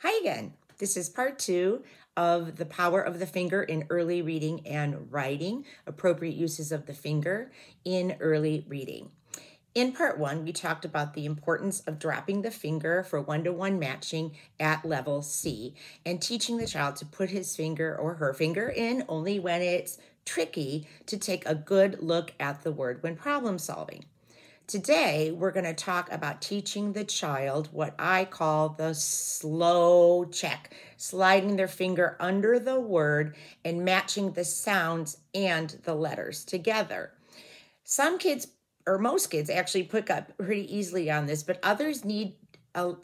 Hi again. This is part 2 of the power of the finger in early reading and writing, appropriate uses of the finger in early reading. In part 1, we talked about the importance of dropping the finger for one-to-one matching at level C and teaching the child to put his finger or her finger in only when it's tricky to take a good look at the word when problem solving. Today, we're going to talk about teaching the child what I call the slow check, sliding their finger under the word and matching the sounds and the letters together. Some kids, or most kids, actually pick up pretty easily on this, but others need a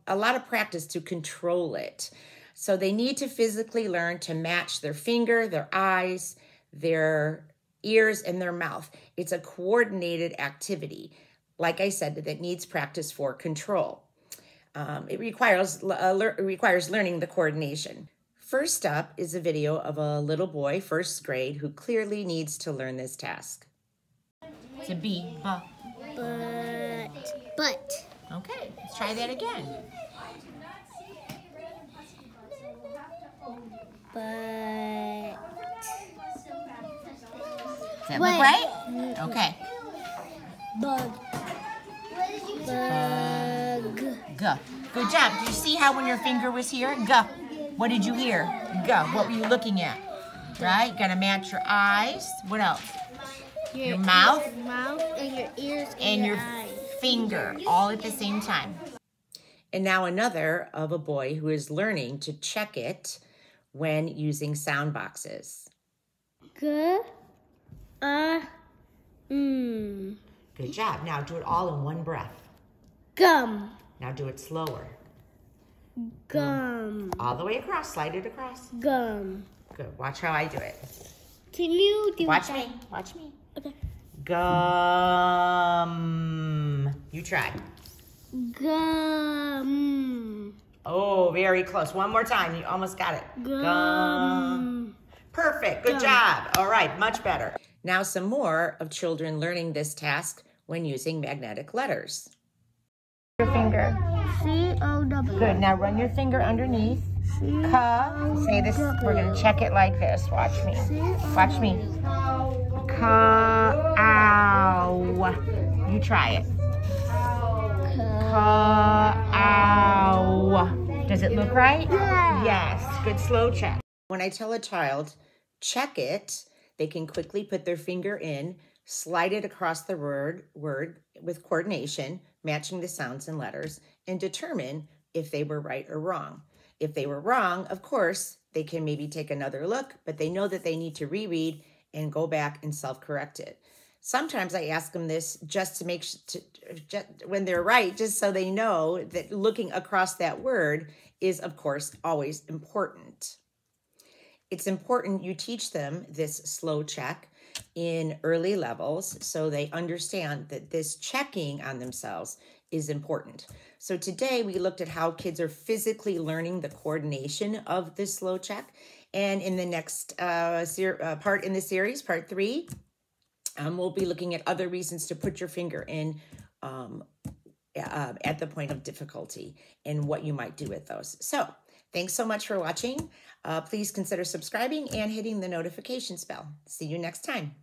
lot of practice to control it. So they need to physically learn to match their finger, their eyes, their ears, and their mouth. It's a coordinated activity, like I said, that needs practice for control. It requires learning the coordination. First up is a video of a little boy, first grade, who clearly needs to learn this task. To be, but. Okay, let's try that again. But. Does that look right? Okay. Bug. Bug. G. Good job. Did you see how when your finger was here? G. What did you hear? G. What were you looking at? Right? Gotta match your eyes. What else? Your mouth. Your mouth and your ears and your eyes. Finger, all at the same time. And now another of a boy who is learning to check it when using sound boxes. G. Good job. Now do it all in one breath. Gum. Now do it slower. Gum. All the way across. Slide it across. Gum. Good. Watch how I do it. Can you do Watch that? me. Watch me. Okay. Gum. You try. Gum. Oh, very close. One more time. You almost got it. Gum. Perfect. Good job. All right. Much better. Now some more of children learning this task when using magnetic letters. Your finger. C-O-W. Good. Now run your finger underneath. Ka. Say this. We're going to check it like this. Watch me. Watch me. Ka. Ow. You try it. Ka. Ow. Does it look right? Yeah. Yes. Good slow check. When I tell a child, check it, they can quickly put their finger in, slide it across the word with coordination, matching the sounds and letters, and determine if they were right or wrong. If they were wrong, of course, they can maybe take another look, but they know that they need to reread and go back and self-correct it. Sometimes I ask them this just to make when they're right, just so they know that looking across that word is, of course, always important. It's important you teach them this slow check in early levels so they understand that this checking on themselves is important. So today we looked at how kids are physically learning the coordination of this slow check. And in the next part in the series, part 3, we'll be looking at other reasons to put your finger in at the point of difficulty and what you might do with those. So thanks so much for watching. Please consider subscribing and hitting the notifications bell. See you next time.